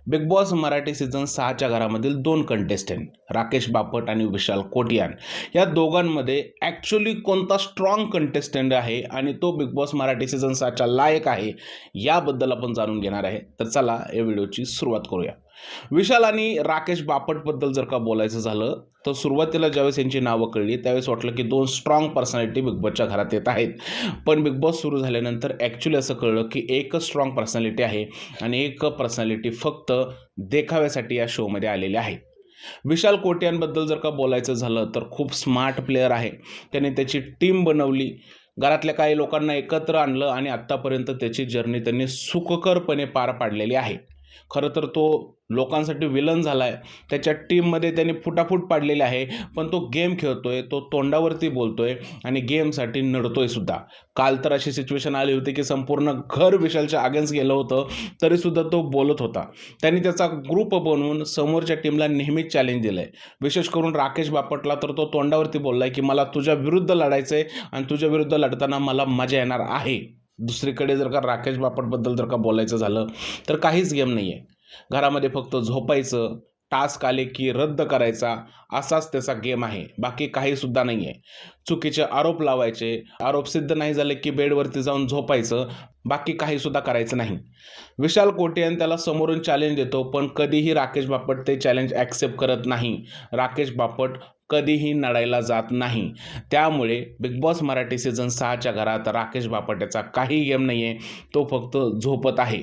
Big boss Marathi season 6च्या घरामधील दोन contestant Rakesh Bapat आणि विशाल कोटियान या दोघांमध्ये ॲक्च्युली कोणता स्ट्रॉंग कंटेस्टंट आहे आणि तो बिग बॉस मराठी सीझन 6च्या लायक आहे याबद्दल आपण जाणून घेणार आहे। तर चला या व्हिडिओची सुरुवात करूया। विशाल आणि राकेश बापटबद्दल जर का बोलायचं झालं तर सुरुवातीला ज्यावेळेस यांची नावं कळली त्यावेळेस वाटलं की दोन स्ट्रॉंग पर्सनॅलिटी बिग बॉसच्या घरात येत आहेत, पण बिग बॉस सुरू झाल्यानंतर ॲक्च्युली असं कळलं की एकच स्ट्रॉंग पर्सनॅलिटी आहे आणि एक पर्सनॅलिटी फक्त देखाव्यासाठी या शोमध्ये आलेले आहे। विशाल कोटियानबद्दल जर का बोलायचं झालं तर खूप स्मार्ट प्लेयर आहे। त्याने त्याची टीम बनवली, घरातल्या काही लोकांना एकत्र आणलं आणि आत्तापर्यंत त्याची जर्नी त्यांनी सुखकरपणे पार पाडलेली आहे। खरं तर तो लोकांसाठी विलन झाला आहे, त्याच्या टीममध्ये त्यांनी फुटाफूट पाडलेली आहे, पण तो गेम खेळतोय, तो तोंडावरती बोलतोय आणि गेमसाठी नडतोय सुद्धा। काल तर अशी सिच्युएशन आली होती की संपूर्ण घर विशालच्या अगेन्स्ट गेलं होतं तरीसुद्धा तो बोलत होता। त्यांनी त्याचा ग्रुप बनवून समोरच्या टीमला नेहमीच चॅलेंज दिलं आहे। विशेष करून राकेश बापटला तर तो तोंडावरती बोलला आहे की मला तुझ्या विरुद्ध लढायचं आहे आणि तुझ्या विरुद्ध लढताना मला मजा येणार आहे। दुसरीकडे जर का राकेश बापटबद्दल जर का बोलायचं झालं तर काहीच गेम नाही आहे, घरामध्ये फक्त झोपायचं, टास्क आले की रद्द करायचा असाच त्याचा गेम आहे, बाकी काही सुद्धा नाही आहे। चुकीचे आरोप लावायचे, आरोप सिद्ध नाही झाले की बेडवरती जाऊन झोपायचं, बाकी काही सुद्धा करायचं नाही। विशाल कोटियान त्याला समोरून चॅलेंज देतो पण कधीही राकेश बापट ते चॅलेंज ॲक्सेप्ट करत नाही। राकेश बापट कधीही नडायला जात नाही। त्यामुळे बिग बॉस मराठी सीझन 6च्या घरात राकेश बापट याचा काही गेम नाही आहे, तो फक्त झोपत आहे।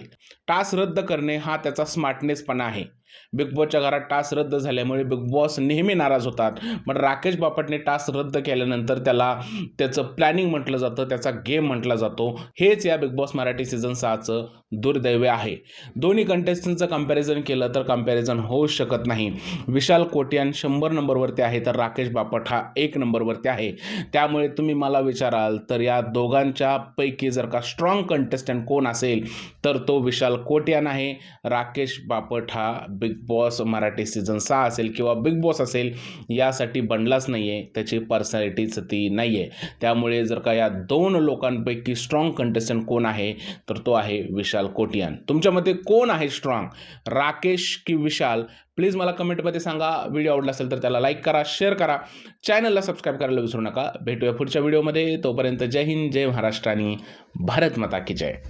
टास्क रद्द करणे हा त्याचा स्मार्टनेसपणा आहे। बिग बॉसच्या घरात टास्क रद्द झाल्यामुळे बिग बॉस नेहमी नाराज होतात, पण राकेश बापटने टास्क रद्द केल्यानंतर त्याला त्याचं प्लॅनिंग म्हटलं जातं, त्याचा गेम म्हटला जातो। हेच या बिग बॉस मराठी सीझन 6चं दुर्दैव आहे। दोन्ही कंटेस्टंटचं कंपॅरिझन केलं तर कंपॅरिझन होऊ शकत नाही। विशाल कोटियान 100 नंबरवरती आहे तर राकेश बापट हा 1 नंबरवरती आहे। त्यामुळे तुम्ही मला विचाराल तर या दोघांच्या पैकी जर का स्ट्रॉंग कंटेस्टंट कोण असेल तर तो विशाल कोटियान आहे। राकेश बापट हा बिग बॉस मराठी सीझन 6 असेल किंवा बिग बॉस असेल यासाठी बनलाच नाही आहे, त्याची पर्सनॅलिटीच ती नाही आहे। त्यामुळे जर का या दोन लोकांपैकी स्ट्रॉंग कंटेस्टंट कोण आहे तर तो आहे विशाल कोटियान। तुमच्या मते कोण आहे स्ट्रॉंग, राकेश की विशाल? प्लीज मला कमेंटमध्ये सांगा। व्हिडिओ आवडला असेल तर त्याला लाईक करा, शेअर करा, चॅनलला सबस्क्राईब करायला विसरू नका। भेटूया पुढच्या व्हिडिओमध्ये, तोपर्यंत जय हिंद, जय महाराष्ट्र आणि भारत माता की जय।